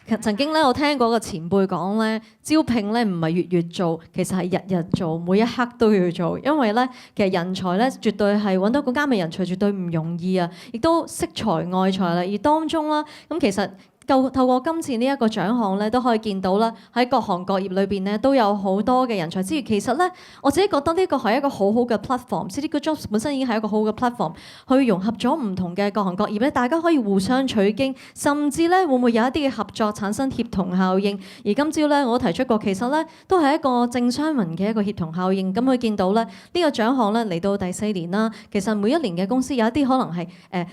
曾經咧，我聽過個前輩講咧，招聘咧唔係月做，其實係日日做，每一刻都要做。因為咧，其實人才咧絕對係揾到個啱嘅人才，絕對唔容易啊，亦都惜才愛才啦。而當中啦，咁其實透過今次呢一個獎項咧，都可以見到啦，喺各行各業裏邊咧都有好多嘅人才之餘，其實咧我自己覺得呢個係一個好好嘅 platform。City Good Jobs 本身已經係一個好嘅 platform， 去融合咗唔同嘅各行各業咧，大家可以互相取經，甚至咧會唔會有一啲嘅合作產生協同效應？而今朝咧我都提出過，其實咧都係一個正相鄰嘅一個協同效應。咁佢見到咧呢個獎項咧嚟到第4年啦，其實每一年嘅公司有一啲可能係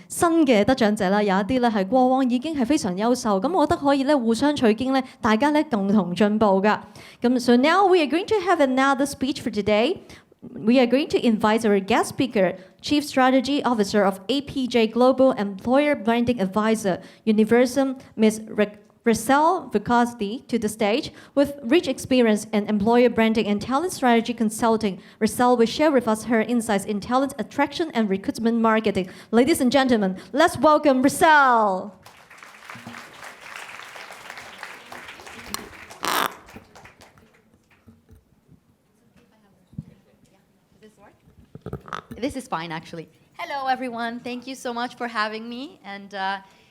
新嘅得獎者啦，有一啲咧係過往已經係非常優秀。咁我覺得可以咧互相取經咧，大家咧共同進步㗎。咁 So now we are going to have another speech for today. We are going to invite our guest speaker, Chief Strategy Officer of APJ Global Employer Branding Advisor, Universum, Ms. Rachele Focardi, to the stage. With rich experience in employer branding and talent strategy consulting, Rachele will share with us her insights in talent attraction and recruitment marketing. Ladies and gentlemen, let's welcome Rachele. This is fine, actually. Hello, everyone. Thank you so much for having me. And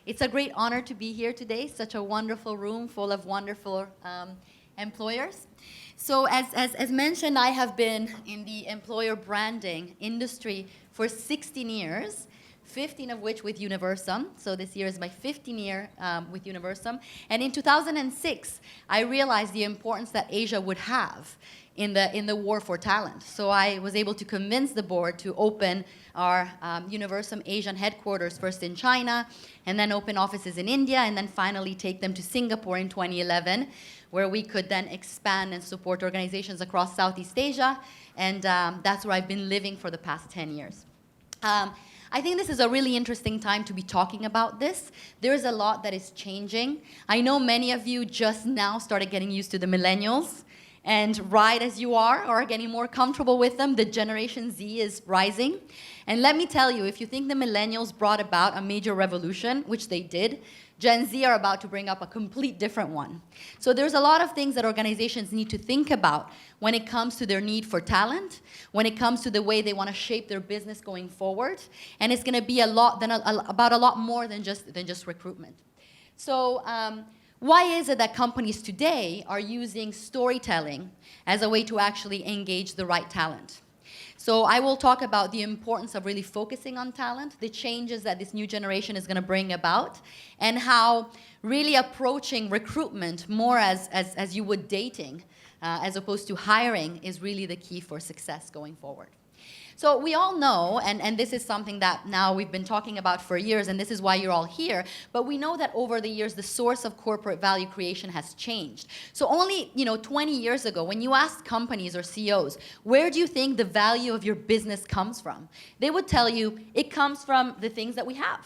it's a great honor to be here today. Such a wonderful room full of wonderful employers. So as mentioned, I have been in the employer branding industry for 16 years, 15 of which with Universum. So this year is my 15th year with Universum. And in 2006, I realized the importance that Asia would have in the war for talent. So I was able to convince the board to open our Universum Asian headquarters first in China, and then open offices in India, and then finally take them to Singapore in 2011, where we could then expand and support organizations across Southeast Asia, and that's where I've been living for the past 10 years. I think this is a really interesting time to be talking about this. There is a lot that is changing. I know many of you just now started getting used to the millennials, and right as you are getting more comfortable with them, the Generation Z is rising. And let me tell you, if you think the millennials brought about a major revolution, which they did, Gen Z are about to bring up a complete different one. So there's a lot of things that organizations need to think about when it comes to their need for talent, when it comes to the way they want to shape their business going forward. And it's going to be about a lot more than just recruitment. So why is it that companies today are using storytelling as a way to actually engage the right talent? So I will talk about the importance of really focusing on talent, the changes that this new generation is going to bring about, and how really approaching recruitment more as you would dating, as opposed to hiring, is really the key for success going forward. So we all know, and this is something that now we've been talking about for years, and this is why you're all here, but we know that over the years, the source of corporate value creation has changed. So only 20 years ago, when you asked companies or CEOs, where do you think the value of your business comes from? They would tell you it comes from the things that we have,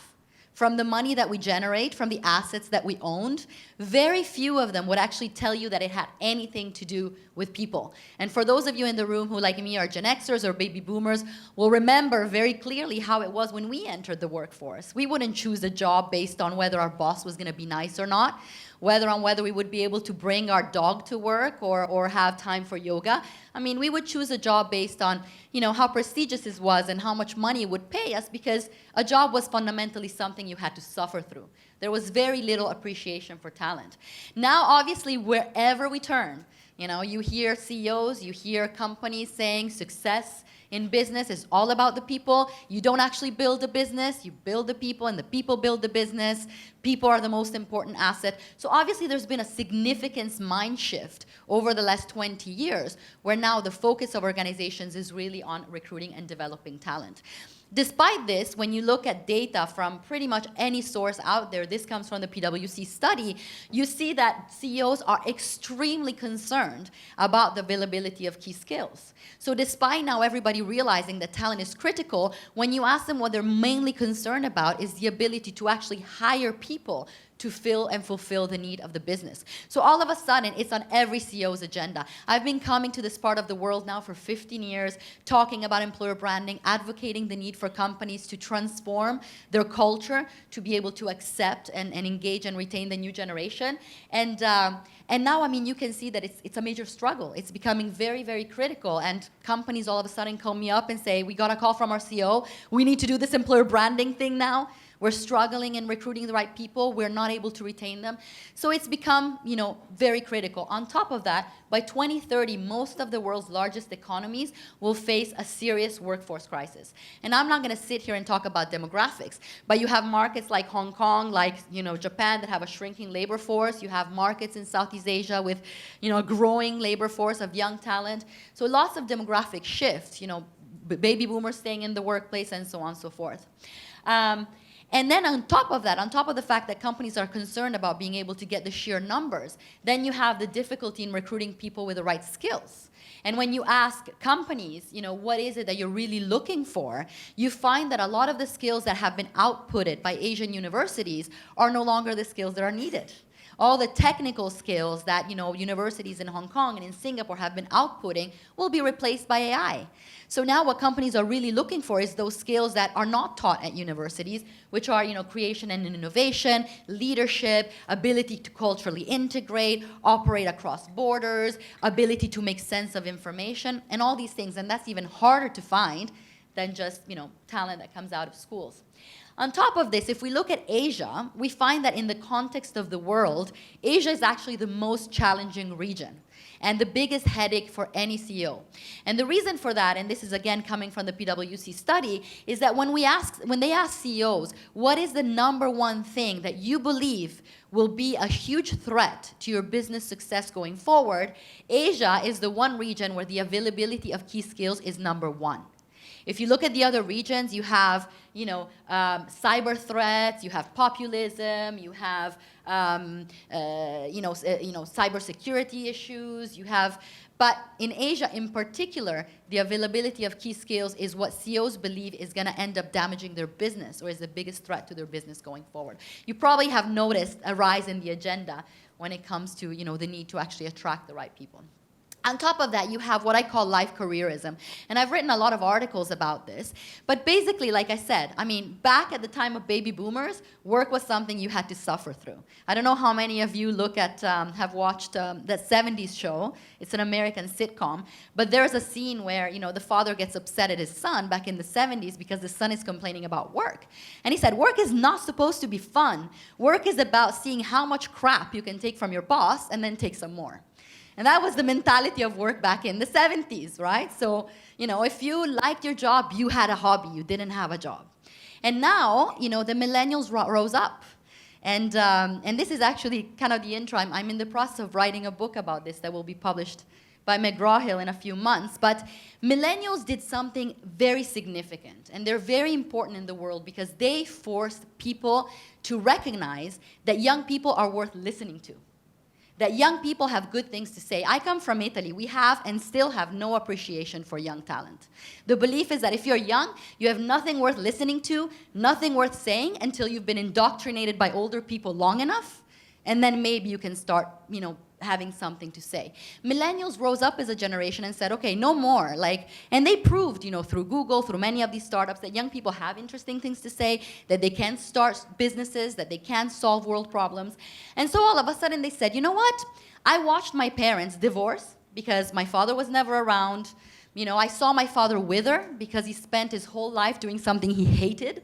from the money that we generate, from the assets that we owned. Very few of them would actually tell you that it had anything to do with people. And for those of you in the room who, like me, are Gen Xers or baby boomers, will remember very clearly how it was when we entered the workforce. We wouldn't choose a job based on whether our boss was going to be nice or not, whether we would be able to bring our dog to work or have time for yoga. I mean, we would choose a job based on, how prestigious it was and how much money it would pay us, because a job was fundamentally something you had to suffer through. There was very little appreciation for talent. Now, obviously, wherever we turn, you hear CEOs, you hear companies saying success in business is all about the people. You don't actually build a business, you build the people, and the people build the business. People are the most important asset. So obviously there's been a significant mind shift over the last 20 years, where now the focus of organizations is really on recruiting and developing talent. Despite this, when you look at data from pretty much any source out there, this comes from the PwC study, you see that CEOs are extremely concerned about the availability of key skills. So despite now everybody realizing that talent is critical, when you ask them what they're mainly concerned about is the ability to actually hire people to fill and fulfill the need of the business. So all of a sudden, it's on every CEO's agenda. I've been coming to this part of the world now for 15 years, talking about employer branding, advocating the need for companies to transform their culture to be able to accept and engage and retain the new generation. And now, I mean, you can see that it's a major struggle. It's becoming very, very critical. And companies all of a sudden call me up and say, we got a call from our CEO. We need to do this employer branding thing now. We're struggling in recruiting the right people. We're not able to retain them. So it's become, very critical. On top of that, by 2030, most of the world's largest economies will face a serious workforce crisis. And I'm not going to sit here and talk about demographics, but you have markets like Hong Kong, like, Japan that have a shrinking labor force. You have markets in Southeast Asia with, a growing labor force of young talent. So lots of demographic shifts, baby boomers staying in the workplace and so on and so forth. And then on top of that, on top of the fact that companies are concerned about being able to get the sheer numbers, then you have the difficulty in recruiting people with the right skills. And when you ask companies, what is it that you're really looking for, you find that a lot of the skills that have been outputted by Asian universities are no longer the skills that are needed. All the technical skills that universities in Hong Kong and in Singapore have been outputting will be replaced by AI. So now what companies are really looking for is those skills that are not taught at universities, which are creation and innovation, leadership, ability to culturally integrate, operate across borders, ability to make sense of information, and all these things. And that's even harder to find than just talent that comes out of schools. On top of this, if we look at Asia, we find that in the context of the world, Asia is actually the most challenging region and the biggest headache for any CEO. And the reason for that, and this is again coming from the PwC study, is that when they ask CEOs, what is the number one thing that you believe will be a huge threat to your business success going forward, Asia is the one region where the availability of key skills is number one. If you look at the other regions, you have, cyber threats, you have populism, you have, cybersecurity issues, but in Asia in particular, the availability of key skills is what CEOs believe is going to end up damaging their business or is the biggest threat to their business going forward. You probably have noticed a rise in the agenda when it comes to, the need to actually attract the right people. On top of that, you have what I call life careerism. And I've written a lot of articles about this. But basically, like I said, back at the time of baby boomers, work was something you had to suffer through. I don't know how many of you have watched that 70s show. It's an American sitcom. But there's a scene where, the father gets upset at his son back in the 70s because the son is complaining about work. And he said, work is not supposed to be fun. Work is about seeing how much crap you can take from your boss and then take some more. And that was the mentality of work back in the 70s, right? So, if you liked your job, you had a hobby. You didn't have a job. And now, the millennials rose up. And this is actually kind of the intro. I'm in the process of writing a book about this that will be published by McGraw-Hill in a few months. But millennials did something very significant. And they're very important in the world because they forced people to recognize that young people are worth listening to. That young people have good things to say. I come from Italy. We have and still have no appreciation for young talent. The belief is that if you're young, you have nothing worth listening to, nothing worth saying until you've been indoctrinated by older people long enough, and then maybe you can start, having something to say. Millennials rose up as a generation and said, okay, no more. And they proved, through Google, through many of these startups, that young people have interesting things to say, that they can start businesses, that they can solve world problems. And so all of a sudden they said, you know what? I watched my parents divorce because my father was never around. I saw my father wither because he spent his whole life doing something he hated.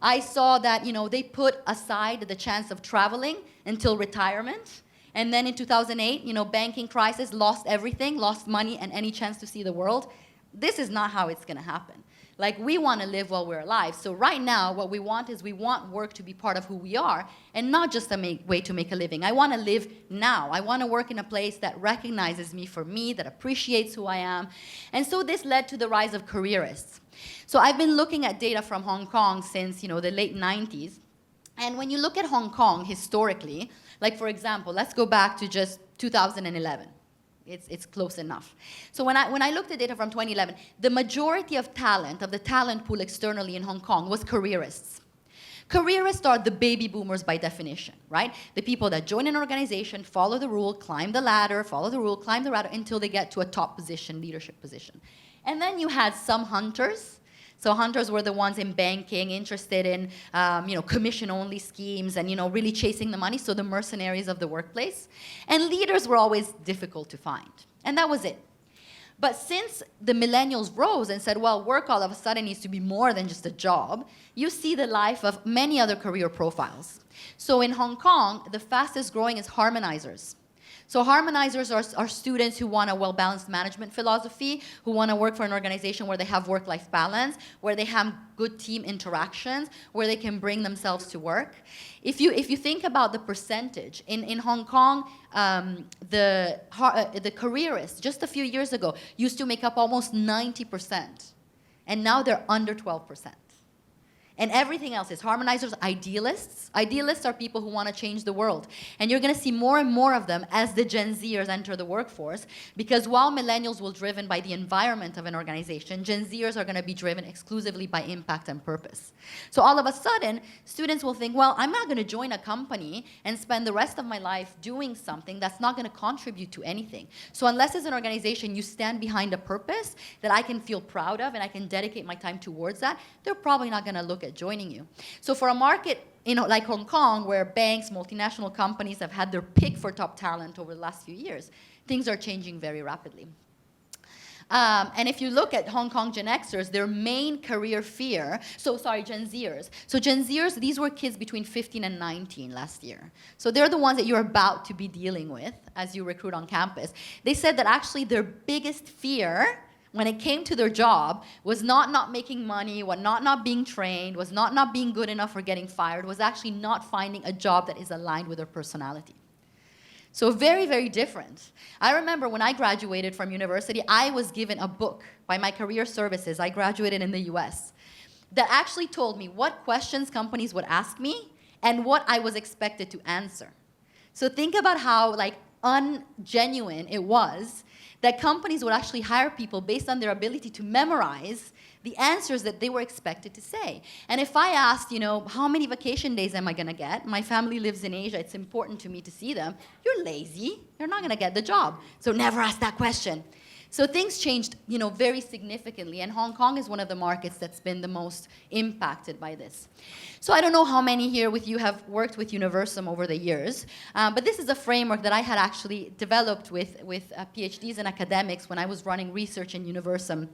I saw that, they put aside the chance of traveling until retirement. And then in 2008, banking crisis, lost everything, lost money and any chance to see the world. This is not how it's going to happen. We want to live while we're alive. So right now, what we want work to be part of who we are and not just a way to make a living. I want to live now. I want to work in a place that recognizes me for me, that appreciates who I am. And so this led to the rise of careerists. So I've been looking at data from Hong Kong since, the late 90s. And when you look at Hong Kong historically, for example, let's go back to just 2011. It's close enough. So when I looked at data from 2011, the majority of the talent pool externally in Hong Kong was careerists. Careerists are the baby boomers by definition, right? The people that join an organization, follow the rule, climb the ladder, follow the rule, climb the ladder until they get to a top position, leadership position. And then you had some hunters. So hunters were the ones in banking, interested in commission-only schemes and really chasing the money, so the mercenaries of the workplace. And leaders were always difficult to find. And that was it. But since the millennials rose and said, well, work all of a sudden needs to be more than just a job, you see the life of many other career profiles. So in Hong Kong, the fastest growing is harmonizers. So harmonizers are students who want a well-balanced management philosophy, who want to work for an organization where they have work-life balance, where they have good team interactions, where they can bring themselves to work. If you think about the percentage, in Hong Kong, the careerists, just a few years ago, used to make up almost 90%. And now they're under 12%. And everything else is harmonizers, idealists. Idealists are people who want to change the world. And you're going to see more and more of them as the Gen Zers enter the workforce, because while millennials will be driven by the environment of an organization, Gen Zers are going to be driven exclusively by impact and purpose. So all of a sudden, students will think, well, I'm not going to join a company and spend the rest of my life doing something that's not going to contribute to anything. So unless as an organization you stand behind a purpose that I can feel proud of and I can dedicate my time towards that, they're probably not going to look at joining you. So for a market like Hong Kong, where banks, multinational companies have had their pick for top talent over the last few years, things are changing very rapidly. And if you look at Hong Kong Gen Xers, their main career fear, Gen Zers. So Gen Zers, these were kids between 15 and 19 last year. So they're the ones that you're about to be dealing with as you recruit on campus. They said that actually their biggest fear when it came to their job was not making money, was not being trained, was not being good enough or getting fired, was actually not finding a job that is aligned with their personality. So very, very different. I remember when I graduated from university, I was given a book by my career services. I graduated in the US, that actually told me what questions companies would ask me and what I was expected to answer. So think about how ungenuine it was that companies would actually hire people based on their ability to memorize the answers that they were expected to say. And if I asked, how many vacation days am I going to get? My family lives in Asia. It's important to me to see them. You're lazy. You're not going to get the job. So never ask that question. So things changed, very significantly, and Hong Kong is one of the markets that's been the most impacted by this. So I don't know how many here with you have worked with Universum over the years, but this is a framework that I had actually developed with PhDs and academics when I was running research in Universum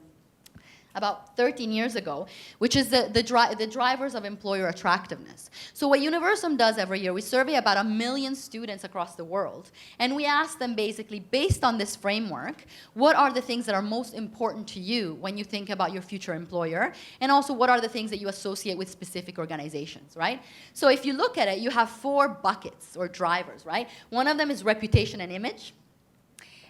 about 13 years ago, which is the drivers of employer attractiveness. So what Universum does every year, we survey about 1 million students across the world, and we ask them basically, based on this framework, what are the things that are most important to you when you think about your future employer, and also what are the things that you associate with specific organizations, right? So if you look at it, you have 4 buckets or drivers, right? One of them is reputation and image,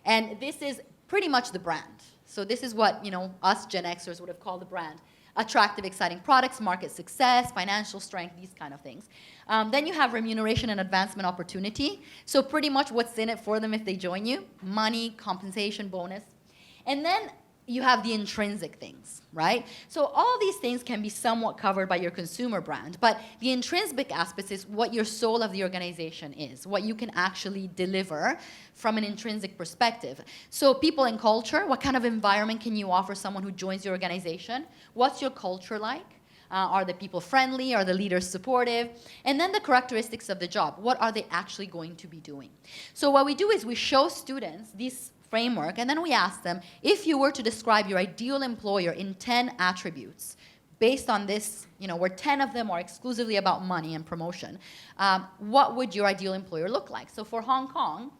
and this is pretty much the brand. So this is what, us Gen Xers would have called the brand. Attractive, exciting products, market success, financial strength, these kind of things. Then you have remuneration and advancement opportunity. So pretty much what's in it for them if they join you. Money, compensation, bonus. And then you have the intrinsic things, right? So all these things can be somewhat covered by your consumer brand, but the intrinsic aspect is what your soul of the organization is, what you can actually deliver from an intrinsic perspective. So people and culture, what kind of environment can you offer someone who joins your organization? What's your culture like? Are the people friendly? Are the leaders supportive? And then the characteristics of the job. What are they actually going to be doing? So what we do is we show students these framework, and then we ask them, if you were to describe your ideal employer in 10 attributes, based on this, where 10 of them are exclusively about money and promotion, what would your ideal employer look like? So for Hong Kong,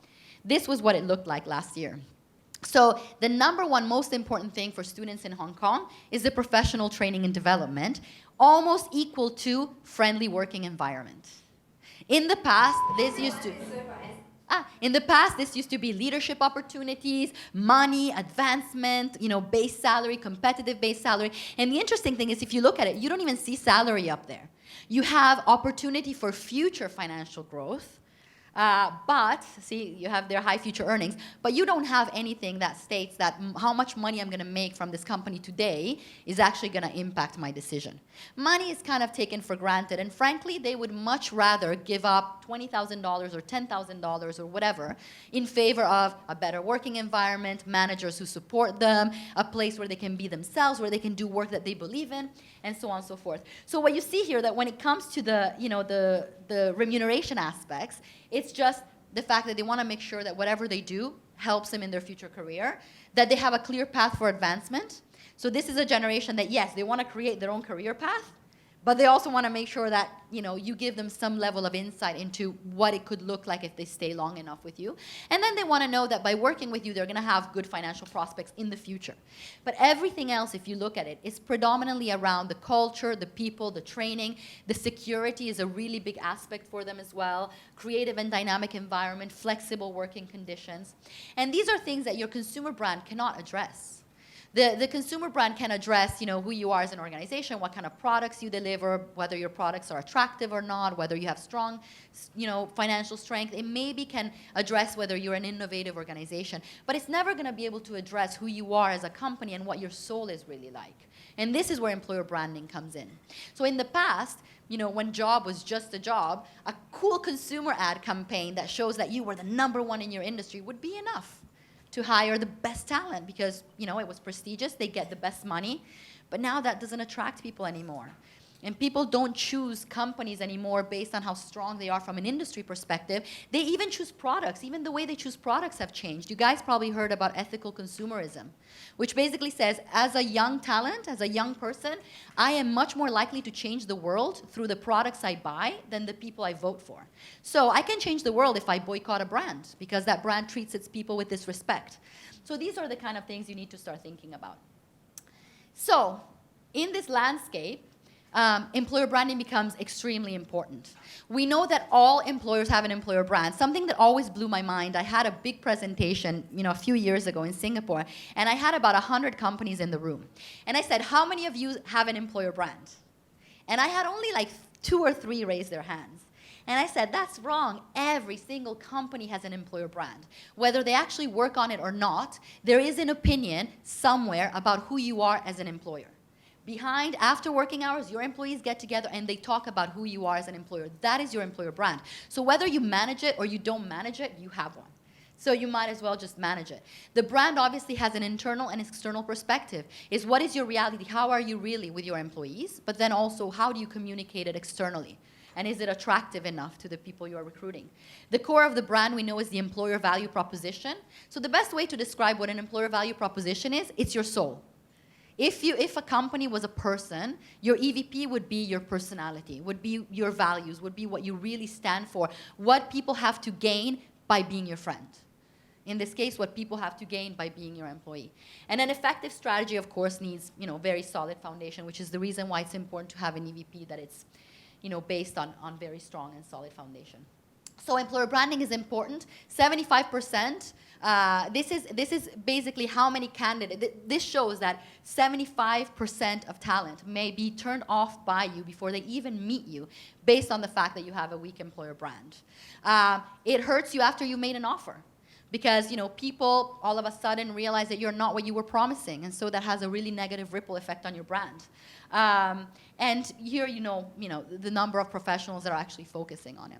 this was what it looked like last year. So the number one most important thing for students in Hong Kong is the professional training and development, almost equal to friendly working environment. In the past, this used to be leadership opportunities, money, advancement, base salary, competitive base salary. And the interesting thing is, if you look at it, you don't even see salary up there. You have opportunity for future financial growth, But, see, you have their high future earnings, but you don't have anything that states that how much money I'm going to make from this company today is actually going to impact my decision. Money is kind of taken for granted, and frankly, they would much rather give up $20,000 or $10,000 or whatever in favor of a better working environment, managers who support them, a place where they can be themselves, where they can do work that they believe in, and so on and so forth. So what you see here, that when it comes to the remuneration aspects, it's just the fact that they want to make sure that whatever they do helps them in their future career, that they have a clear path for advancement. So this is a generation that, yes, they want to create their own career path, but they also want to make sure that, you give them some level of insight into what it could look like if they stay long enough with you. And then they want to know that by working with you, they're going to have good financial prospects in the future. But everything else, if you look at it, is predominantly around the culture, the people, the training. The security is a really big aspect for them as well. Creative and dynamic environment, flexible working conditions. And these are things that your consumer brand cannot address. The consumer brand can address, who you are as an organization, what kind of products you deliver, whether your products are attractive or not, whether you have strong, financial strength. It maybe can address whether you're an innovative organization, but it's never going to be able to address who you are as a company and what your soul is really like. And this is where employer branding comes in. So in the past, when job was just a job, a cool consumer ad campaign that shows that you were the #1 in your industry would be enough to hire the best talent because, it was prestigious, they get the best money. But now that doesn't attract people anymore. And people don't choose companies anymore based on how strong they are from an industry perspective. They even choose products. Even the way they choose products have changed. You guys probably heard about ethical consumerism, which basically says, as a young talent, as a young person, I am much more likely to change the world through the products I buy than the people I vote for. So I can change the world if I boycott a brand because that brand treats its people with disrespect. So these are the kind of things you need to start thinking about. So in this landscape, employer branding becomes extremely important. We know that all employers have an employer brand. Something that always blew my mind, I had a big presentation, a few years ago in Singapore, and I had about 100 companies in the room. And I said, how many of you have an employer brand? And I had only like 2 or 3 raise their hands. And I said, that's wrong. Every single company has an employer brand. Whether they actually work on it or not, there is an opinion somewhere about who you are as an employer. Behind, after working hours, your employees get together and they talk about who you are as an employer. That is your employer brand. So whether you manage it or you don't manage it, you have one. So you might as well just manage it. The brand obviously has an internal and external perspective. Is what is your reality? How are you really with your employees? But then also, how do you communicate it externally? And is it attractive enough to the people you are recruiting? The core of the brand we know is the employer value proposition. So the best way to describe what an employer value proposition is, it's your soul. If a company was a person, your EVP would be your personality, would be your values, would be what you really stand for, what people have to gain by being your friend. In this case, what people have to gain by being your employee. And an effective strategy, of course, needs very solid foundation, which is the reason why it's important to have an EVP that it's based on very strong and solid foundation. So employer branding is important. 75%. This is basically how many candidates. This shows that 75% of talent may be turned off by you before they even meet you, based on the fact that you have a weak employer brand. It hurts you after you made an offer, because people all of a sudden realize that you're not what you were promising, and so that has a really negative ripple effect on your brand. And here the number of professionals that are actually focusing on it.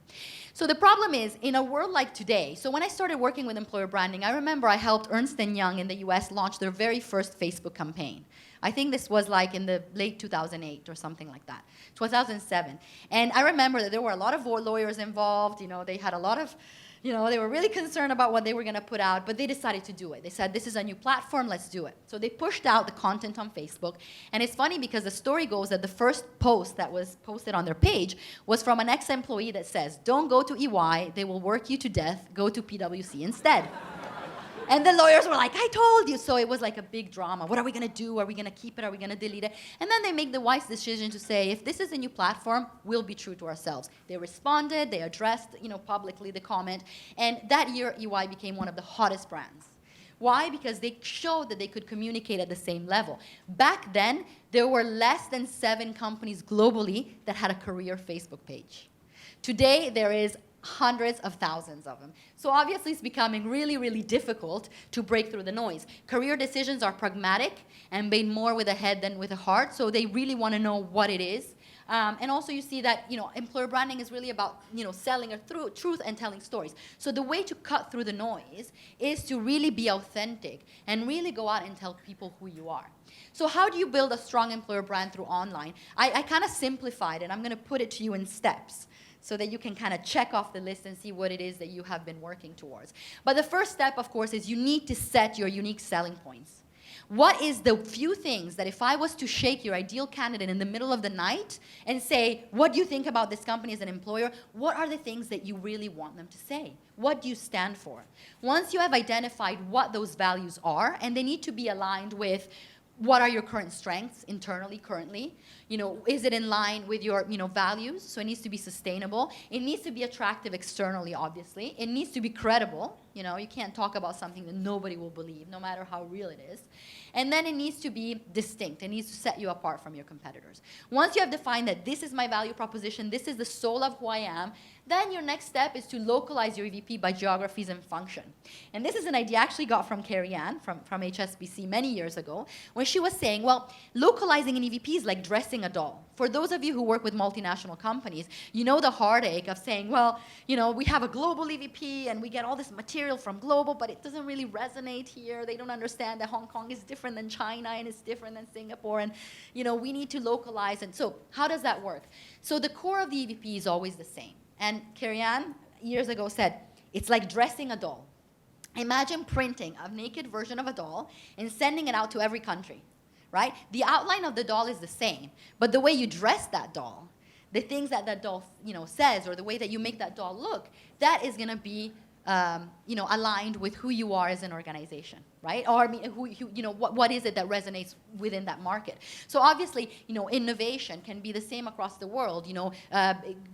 So the problem is, in a world like today, so when I started working with employer branding, I remember I helped Ernst & Young in the US launch their very first Facebook campaign. I think this was like in the late 2008 or something like that, 2007. And I remember that there were a lot of lawyers involved. They had a lot of they were really concerned about what they were going to put out, but they decided to do it. They said, this is a new platform, let's do it. So they pushed out the content on Facebook. And it's funny because the story goes that the first post that was posted on their page was from an ex-employee that says, don't go to EY, they will work you to death, go to PwC instead. And the lawyers were like, I told you. So it was like a big drama. What are we going to do? Are we going to keep it? Are we going to delete it? And then they make the wise decision to say, if this is a new platform, we'll be true to ourselves. They responded. They addressed, publicly the comment. And that year, EY became one of the hottest brands. Why? Because they showed that they could communicate at the same level. Back then, there were less than 7 companies globally that had a career Facebook page. Today, there is hundreds of thousands of them. So obviously it's becoming really, really difficult to break through the noise. Career decisions are pragmatic and made more with a head than with a heart, so they really want to know what it is. And also you see that, employer branding is really about, selling a truth and telling stories. So the way to cut through the noise is to really be authentic and really go out and tell people who you are. So how do you build a strong employer brand through online? I kind of simplified it. I'm going to put it to you in steps so that you can kind of check off the list and see what it is that you have been working towards. But the first step, of course, is you need to set your unique selling points. What is the few things that if I was to shake your ideal candidate in the middle of the night and say, what do you think about this company as an employer? What are the things that you really want them to say? What do you stand for? Once you have identified what those values are, and they need to be aligned with what are your current strengths internally, currently? Is it in line with your, values? So it needs to be sustainable. It needs to be attractive externally, obviously. It needs to be credible. You can't talk about something that nobody will believe, no matter how real it is. And then it needs to be distinct. It needs to set you apart from your competitors. Once you have defined that this is my value proposition, this is the soul of who I am, then your next step is to localize your EVP by geographies and function. And this is an idea I actually got from Carrie Ann from HSBC many years ago, when she was saying, well, localizing an EVP is like dressing a doll. For those of you who work with multinational companies, you know the heartache of saying, well, we have a global EVP and we get all this material from global, but it doesn't really resonate here. They don't understand that Hong Kong is different than China and it's different than Singapore, and we need to localize. And so how does that work? So the core of the EVP is always the same. And Carrie Ann years ago said, it's like dressing a doll. Imagine printing a naked version of a doll and sending it out to every country, right? The outline of the doll is the same, but the way you dress that doll, the things that that doll, says, or the way that you make that doll look, that is going to be, aligned with who you are as an organization, right? Or what is it that resonates within that market? So obviously, innovation can be the same across the world.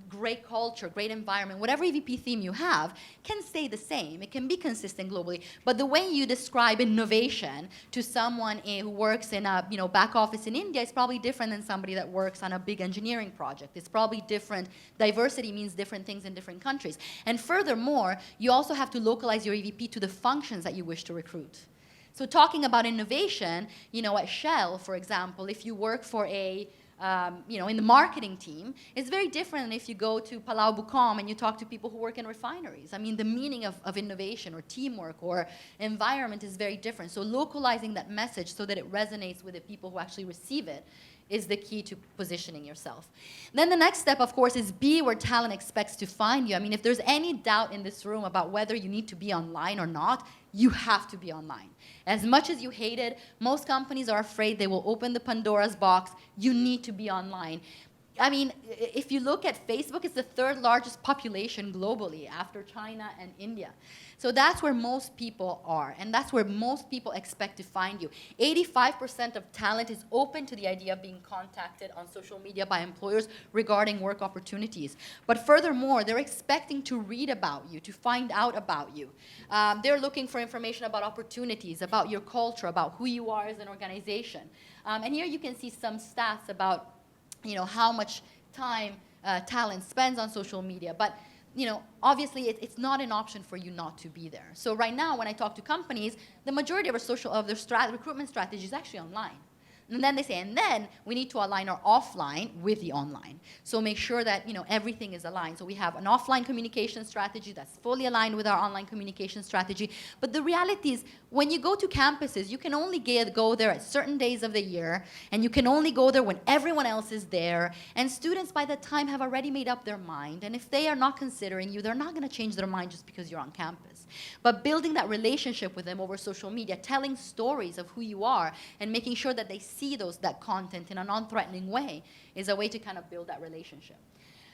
Great culture, great environment, whatever EVP theme you have can stay the same. It can be consistent globally. But the way you describe innovation to someone who works in a back office in India is probably different than somebody that works on a big engineering project. It's probably different. Diversity means different things in different countries. And furthermore, you also have to localize your EVP to the functions that you wish to recruit. So talking about innovation, at Shell, for example, if you work for in the marketing team, it's very different than if you go to Palau Bukom and you talk to people who work in refineries. I mean, the meaning of innovation or teamwork or environment is very different. So localizing that message so that it resonates with the people who actually receive it is the key to positioning yourself. Then the next step, of course, is be where talent expects to find you. I mean, if there's any doubt in this room about whether you need to be online or not, you have to be online. As much as you hate it, most companies are afraid they will open the Pandora's box. You need to be online. I mean, if you look at Facebook, it's the third largest population globally after China and India. So that's where most people are, and that's where most people expect to find you. 85% of talent is open to the idea of being contacted on social media by employers regarding work opportunities. But furthermore, they're expecting to read about you, to find out about you. They're looking for information about opportunities, about your culture, about who you are as an organization. And here you can see some stats about how much time talent spends on social media. But obviously it's not an option for you not to be there. So right now, when I talk to companies, the majority of their recruitment strategy is actually online. And then they say, and then we need to align our offline with the online. So make sure that everything is aligned. So we have an offline communication strategy that's fully aligned with our online communication strategy. But the reality is, when you go to campuses, you can only go there at certain days of the year, and you can only go there when everyone else is there. And students by that time have already made up their mind. And if they are not considering you, they're not going to change their mind just because you're on campus. But building that relationship with them over social media, telling stories of who you are, and making sure that they see that content in a non-threatening way is a way to kind of build that relationship.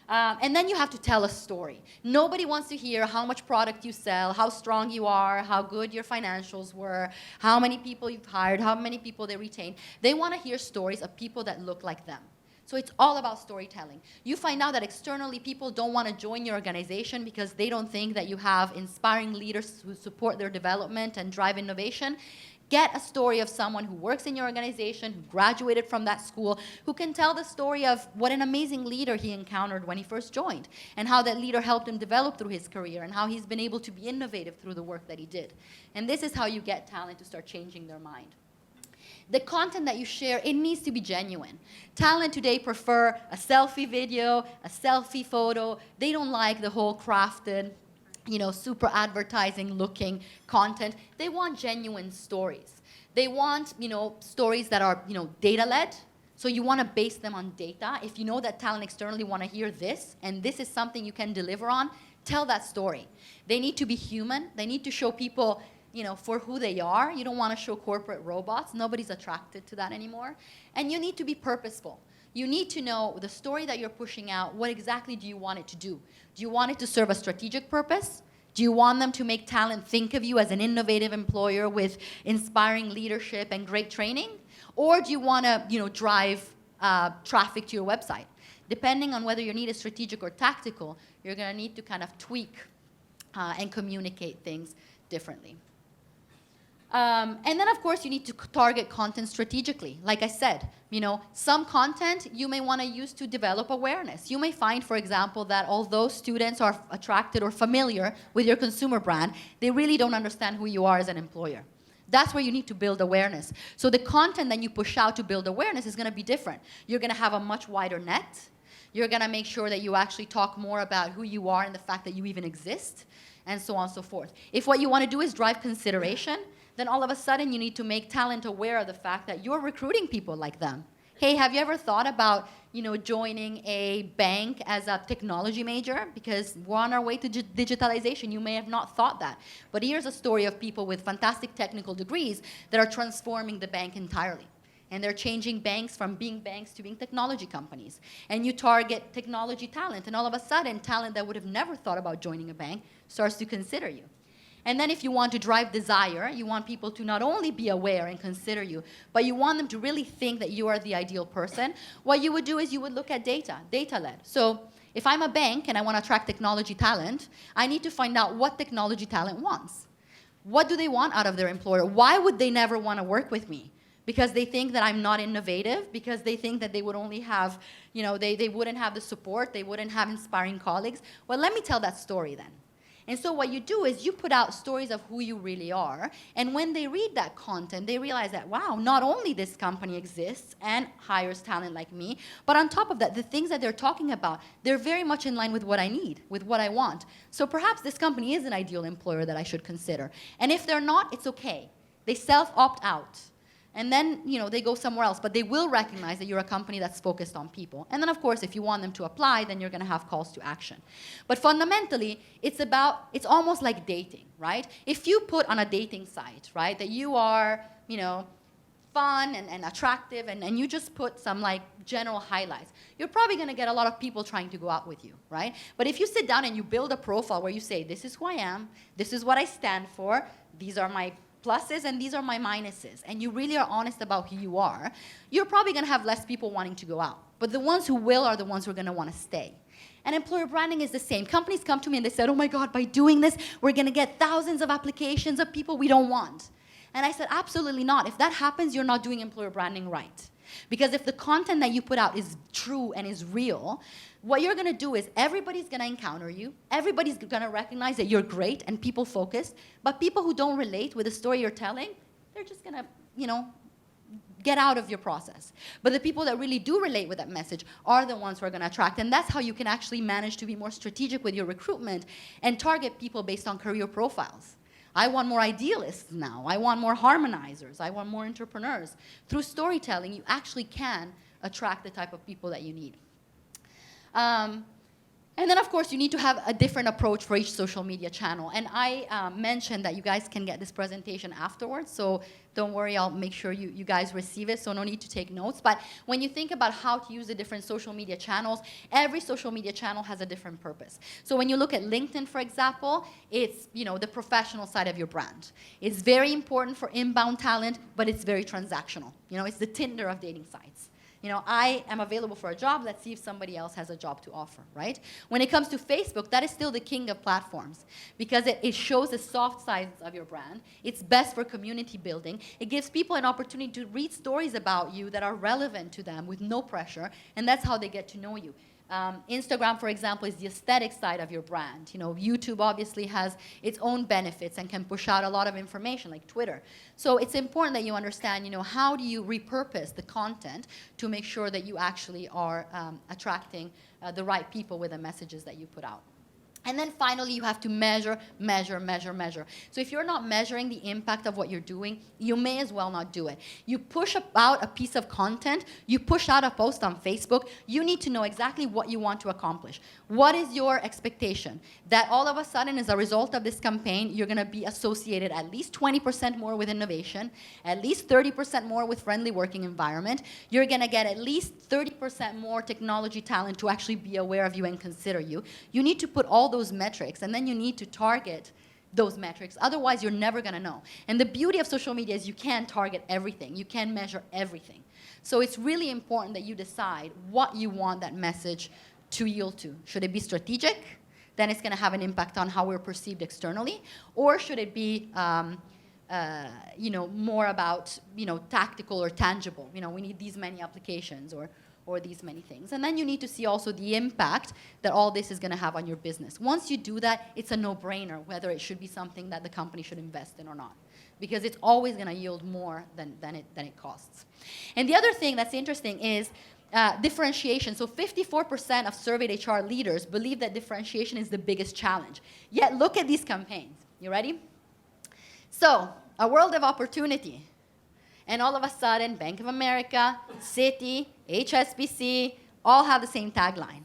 And then you have to tell a story. Nobody wants to hear how much product you sell, how strong you are, how good your financials were, how many people you've hired, how many people they retained. They want to hear stories of people that look like them. So it's all about storytelling. You find out that externally people don't want to join your organization because they don't think that you have inspiring leaders who support their development and drive innovation. Get a story of someone who works in your organization, who graduated from that school, who can tell the story of what an amazing leader he encountered when he first joined, and how that leader helped him develop through his career, and how he's been able to be innovative through the work that he did. And this is how you get talent to start changing their mind. The content that you share, it needs to be genuine. Talent today prefer a selfie video, a selfie photo. They don't like the whole crafted, super advertising looking content. They want genuine stories. They want, stories that are, data-led. So you want to base them on data. If you know that talent externally want to hear this, and this is something you can deliver on, tell that story. They need to be human. They need to show people, for who they are. You don't want to show corporate robots. Nobody's attracted to that anymore. And you need to be purposeful. You need to know the story that you're pushing out, what exactly do you want it to do? Do you want it to serve a strategic purpose? Do you want them to make talent think of you as an innovative employer with inspiring leadership and great training? Or do you want to, drive traffic to your website? Depending on whether your need is strategic or tactical, you're going to need to kind of tweak and communicate things differently. And then, of course, you need to target content strategically. Like I said, some content you may want to use to develop awareness. You may find, for example, that although students are attracted or familiar with your consumer brand, they really don't understand who you are as an employer. That's where you need to build awareness. So the content that you push out to build awareness is going to be different. You're going to have a much wider net. You're going to make sure that you actually talk more about who you are and the fact that you even exist, and so on and so forth. If what you want to do is drive consideration, then all of a sudden you need to make talent aware of the fact that you're recruiting people like them. Hey, have you ever thought about, joining a bank as a technology major? Because we're on our way to digitalization. You may have not thought that. But here's a story of people with fantastic technical degrees that are transforming the bank entirely. And they're changing banks from being banks to being technology companies. And you target technology talent, and all of a sudden, talent that would have never thought about joining a bank starts to consider you. And then if you want to drive desire, you want people to not only be aware and consider you, but you want them to really think that you are the ideal person, what you would do is you would look at data-led. So if I'm a bank and I want to attract technology talent, I need to find out what technology talent wants. What do they want out of their employer? Why would they never want to work with me? Because they think that I'm not innovative, because they think that they would only have, they wouldn't have the support, they wouldn't have inspiring colleagues. Well, let me tell that story then. And so what you do is you put out stories of who you really are, and when they read that content, they realize that, wow, not only this company exists and hires talent like me, but on top of that, the things that they're talking about, they're very much in line with what I need, with what I want. So perhaps this company is an ideal employer that I should consider. And if they're not, it's okay. They self-opt out. And then, they go somewhere else. But they will recognize that you're a company that's focused on people. And then, of course, if you want them to apply, then you're going to have calls to action. But fundamentally, it's almost like dating, right? If you put on a dating site, right, that you are, fun and attractive, and you just put some, general highlights, you're probably going to get a lot of people trying to go out with you, right? But if you sit down and you build a profile where you say, this is who I am, this is what I stand for, these are my pluses and these are my minuses, and you really are honest about who you are, you're probably going to have less people wanting to go out. But the ones who will are the ones who are going to want to stay. And employer branding is the same. Companies come to me and they said, oh my God, by doing this, we're going to get thousands of applications of people we don't want. And I said, absolutely not. If that happens, you're not doing employer branding right. Because if the content that you put out is true and is real, what you're going to do is everybody's going to encounter you. Everybody's going to recognize that you're great and people-focused. But people who don't relate with the story you're telling, they're just going to, get out of your process. But the people that really do relate with that message are the ones who are going to attract. And that's how you can actually manage to be more strategic with your recruitment and target people based on career profiles. I want more idealists now. I want more harmonizers. I want more entrepreneurs. Through storytelling, you actually can attract the type of people that you need. And then, of course, you need to have a different approach for each social media channel. And I mentioned that you guys can get this presentation afterwards, so don't worry, I'll make sure you guys receive it, so no need to take notes. But when you think about how to use the different social media channels, every social media channel has a different purpose. So when you look at LinkedIn, for example, it's the professional side of your brand. It's very important for inbound talent, but it's very transactional. It's the Tinder of dating sites. I am available for a job. Let's see if somebody else has a job to offer, right? When it comes to Facebook, that is still the king of platforms because it shows the soft sides of your brand. It's best for community building. It gives people an opportunity to read stories about you that are relevant to them with no pressure, and that's how they get to know you. Instagram, for example, is the aesthetic side of your brand. YouTube obviously has its own benefits and can push out a lot of information, like Twitter. So it's important that you understand, how do you repurpose the content to make sure that you actually are attracting the right people with the messages that you put out. And then finally, you have to measure. So if you're not measuring the impact of what you're doing, you may as well not do it. You push out a piece of content, you push out a post on Facebook, you need to know exactly what you want to accomplish. What is your expectation? That all of a sudden, as a result of this campaign, you're going to be associated at least 20% more with innovation, at least 30% more with friendly working environment. You're going to get at least 30% more technology talent to actually be aware of you and consider you. You need to put all those metrics, and then you need to target those metrics. Otherwise, you're never going to know. And the beauty of social media is you can't target everything. You can't measure everything. So it's really important that you decide what you want that message to yield to. Should it be strategic? Then it's going to have an impact on how we're perceived externally. Or should it be more about tactical or tangible? We need these many applications or these many things. And then you need to see also the impact that all this is going to have on your business. Once you do that, it's a no-brainer whether it should be something that the company should invest in or not, because it's always going to yield more than it costs. And the other thing that's interesting is differentiation. So 54% of surveyed HR leaders believe that differentiation is the biggest challenge. Yet look at these campaigns. You ready? So, a world of opportunity. And all of a sudden, Bank of America, Citi, HSBC, all have the same tagline.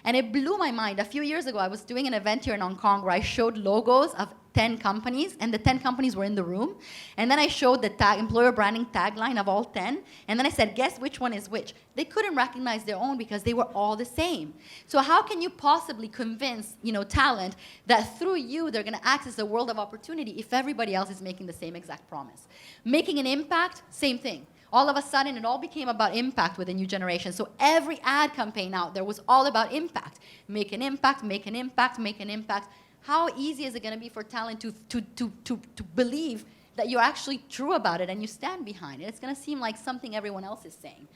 And it blew my mind. A few years ago, I was doing an event here in Hong Kong where I showed logos of 10 companies, and the 10 companies were in the room. And then I showed the employer branding tagline of all 10, and then I said, guess which one is which? They couldn't recognize their own because they were all the same. So how can you possibly convince talent that through you they're going to access the world of opportunity if everybody else is making the same exact promise? Making an impact, same thing. All of a sudden, it all became about impact with the new generation. So every ad campaign out there was all about impact. Make an impact, make an impact, make an impact. How easy is it going to be for talent to believe that you're actually true about it and you stand behind it? It's going to seem like something everyone else is saying.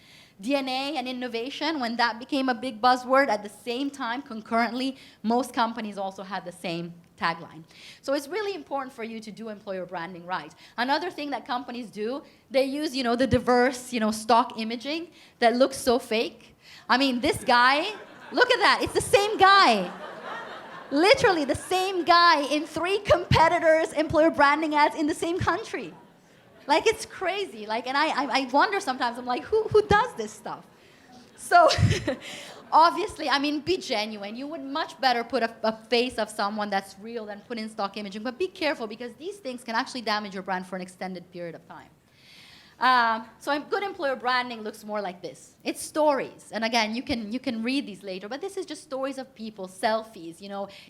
DNA and innovation, when that became a big buzzword, at the same time, concurrently, most companies also had the same tagline. So it's really important for you to do employer branding right. Another thing that companies do, they use, the diverse, stock imaging that looks so fake. I mean, this guy, look at that. It's the same guy. Literally the same guy in 3 competitors' employer branding ads in the same country. Like, it's crazy. And I wonder sometimes, I'm like, who does this stuff? So obviously, be genuine. You would much better put a face of someone that's real than put in stock imaging. But be careful, because these things can actually damage your brand for an extended period of time. So good employer branding looks more like this. It's stories. And again, you can read these later, but this is just stories of people, selfies,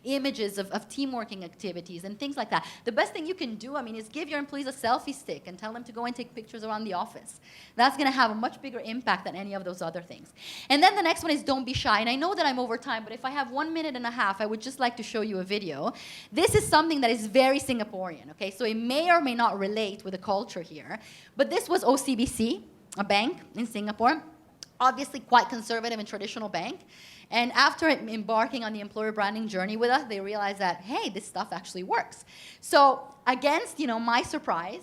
images of team working activities and things like that. The best thing you can do, is give your employees a selfie stick and tell them to go and take pictures around the office. That's going to have a much bigger impact than any of those other things. And then the next one is don't be shy. And I know that I'm over time, but if I have 1.5 minutes, I would just like to show you a video. This is something that is very Singaporean, okay? So it may or may not relate with the culture here, but this was OCBC, a bank in Singapore, obviously quite conservative and traditional bank. And after embarking on the employer branding journey with us, they realized that, hey, this stuff actually works. So against, my surprise,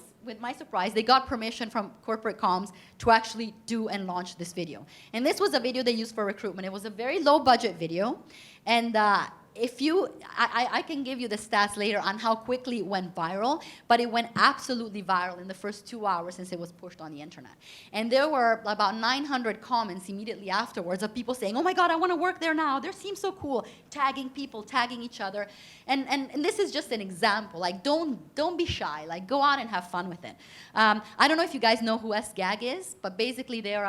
they got permission from corporate comms to actually do and launch this video. And this was a video they used for recruitment. It was a very low budget video. And I can give you the stats later on how quickly it went viral, but it went absolutely viral in the first 2 hours since it was pushed on the internet. And there were about 900 comments immediately afterwards of people saying, oh my God, I want to work there now. They seem so cool. Tagging people, tagging each other. And this is just an example. Like, don't be shy. Like, go out and have fun with it. I don't know if you guys know who SGAG is, but basically they're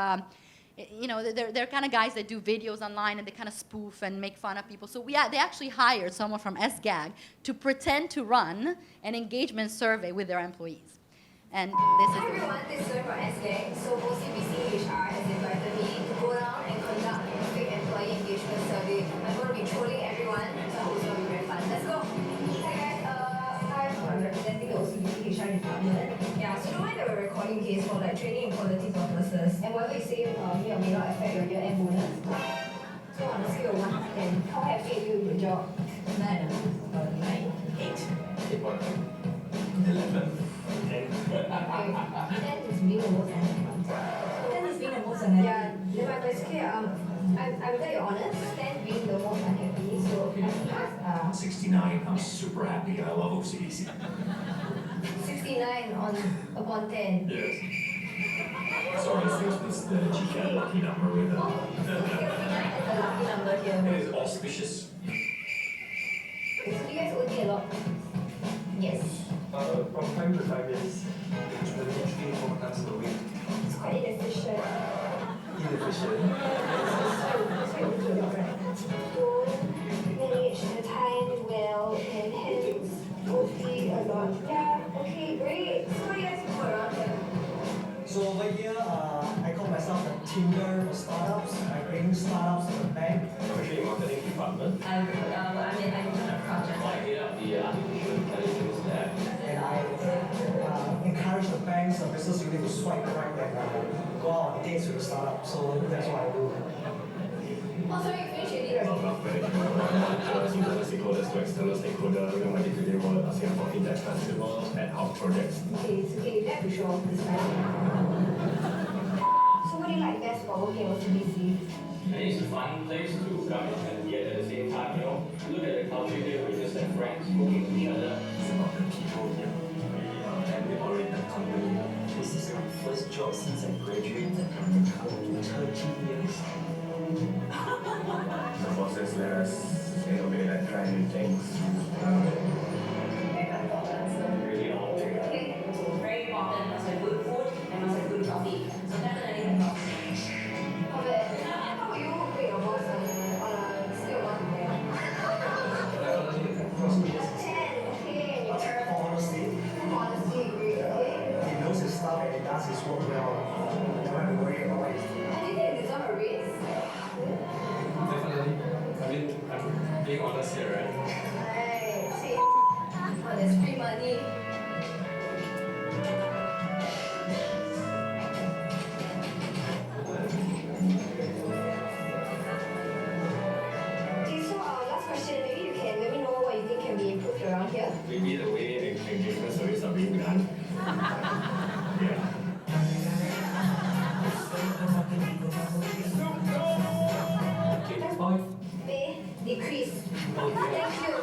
kind of guys that do videos online and they kind of spoof and make fun of people. So they actually hired someone from SGAG to pretend to run an engagement survey with their employees. And this Hi is everyone, this is from SGAG. So OCBC HR has invited me to go down and conduct a fake employee engagement survey. I'm going to be trolling everyone, so I hope it's going to be very fun. Let's go! Hi guys, I'm representing the OCBC HR department. Yeah, so don't mind that we're recording case for like training and quality purposes. And whatever you say may or may not affect your year-end bonus. So on a scale of 1 to 10, how happy are you with your job? 9. 9. 8. 11. 10. 10 is being the most unhappy. 10 is being the most unhappy. Yeah, but it's okay. I'm glad you're honest. 10 being the most unhappy. So I think 69. I'm super happy. I love OCDC. 69 upon 10. Yes. Sorry, it's the GCAT lucky number with So 69 is the lucky number It here. is auspicious. So do you guys OT a lot? Yes. From time to time, yes. Usually 3-4 times a week. It's quite inefficient. Inefficient. So you do your right. Don't manage the time well and hence OT a lot. Yeah, okay, great. So what do you guys do around here? So over here, I call myself the Tinder for startups. I bring startups to the bank. I'm actually in marketing department. I'm in a project. I head up the artificial intelligence lab. And I encourage the banks, the business unit to swipe right and go out on dates with the startup. So that's what I do. Oh, sorry, you finished already, right? Internal stakeholders to external stakeholders, even my day-to-day role at Singapore Fintech Festivals, ad hoc projects. Okay, it's okay. You have to show off this time. So what do you like best about working at OCBC? And it's a fun place to come and yet at the same time, look at the culture here, we're just like friends working with each other. It's about the people here. We family-oriented company. This is my first job since I graduated. I've been 13 years. The bosses let us innovate and try new things. Really all. Okay, very important. Must have good food and must have good coffee. So definitely the coffee. How about you rate your boss on a scale of 1 to 10? 10, okay. Honestly, Honesty, great, okay. he knows his stuff and he does his work well. Never have to worry about what he's doing. And do you think you deserve a raise? Definitely. I mean, I'm being honest here, right? Right, see. Oh, there's free money. Okay, so last question. Maybe you can let me know what you think can be improved around here. Maybe the way engagement surveys are being done. Yeah. May decrease. Thank you.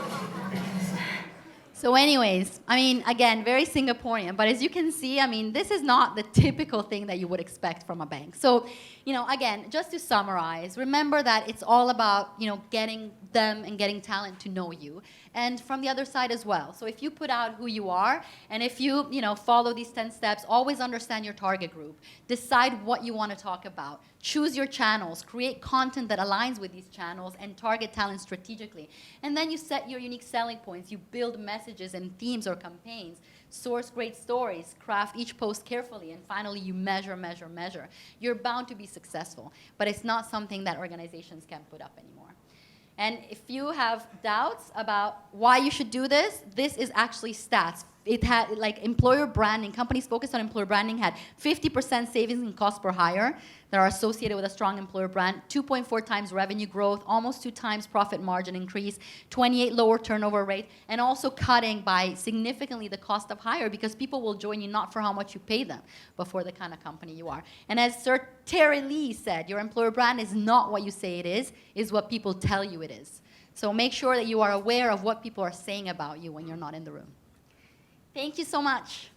So anyways, I mean, again, very Singaporean, but as you can see, I mean, this is not the typical thing that you would expect from a bank. So, again, just to summarize, remember that it's all about, getting them and getting talent to know you. And from the other side as well. So if you put out who you are, and if you, follow these 10 steps, always understand your target group. Decide what you want to talk about. Choose your channels. Create content that aligns with these channels and target talent strategically. And then you set your unique selling points. You build messages and themes or campaigns. Source great stories. Craft each post carefully. And finally, you measure, measure, measure. You're bound to be successful. But it's not something that organizations can put up anymore. And if you have doubts about why you should do this, this is actually stats. It had, employer branding, companies focused on employer branding had 50% savings in cost per hire that are associated with a strong employer brand, 2.4 times revenue growth, almost 2 times profit margin increase, 28 lower turnover rate, and also cutting by significantly the cost of hire because people will join you not for how much you pay them, but for the kind of company you are. And as Sir Terry Lee said, your employer brand is not what you say it is what people tell you it is. So make sure that you are aware of what people are saying about you when you're not in the room. Thank you so much.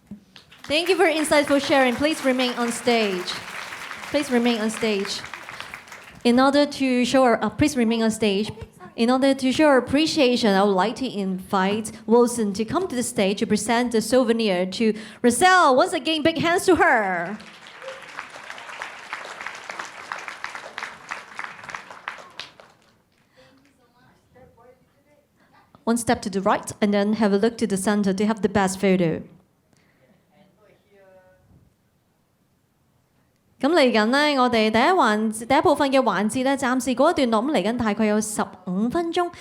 Thank you for insightful sharing. Please remain on stage. Please remain on stage. In order to show our, please remain on stage. In order to show our appreciation, I would like to invite Wilson to come to the stage to present the souvenir to Rachele. Once again, big hands to her. One step to the right, and then have a look to the center to have the best photo. 咁嚟緊呢，我哋第一部分嘅環節咧，暫時告一段落。咁嚟緊大概有15分鐘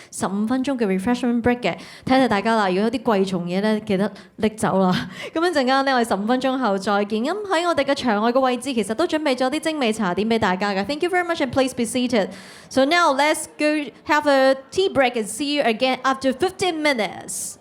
嘅 refreshment break 嘅，睇睇大家啦。如果有啲貴重嘢咧，記得拎走啦。咁一陣間咧，我哋15分鐘後再見。咁喺我哋嘅場外嘅位置，其實都準備咗啲精美茶點俾大家嘅。Thank you very much and please be seated. So now let's go have a tea break and see you again after 15 minutes.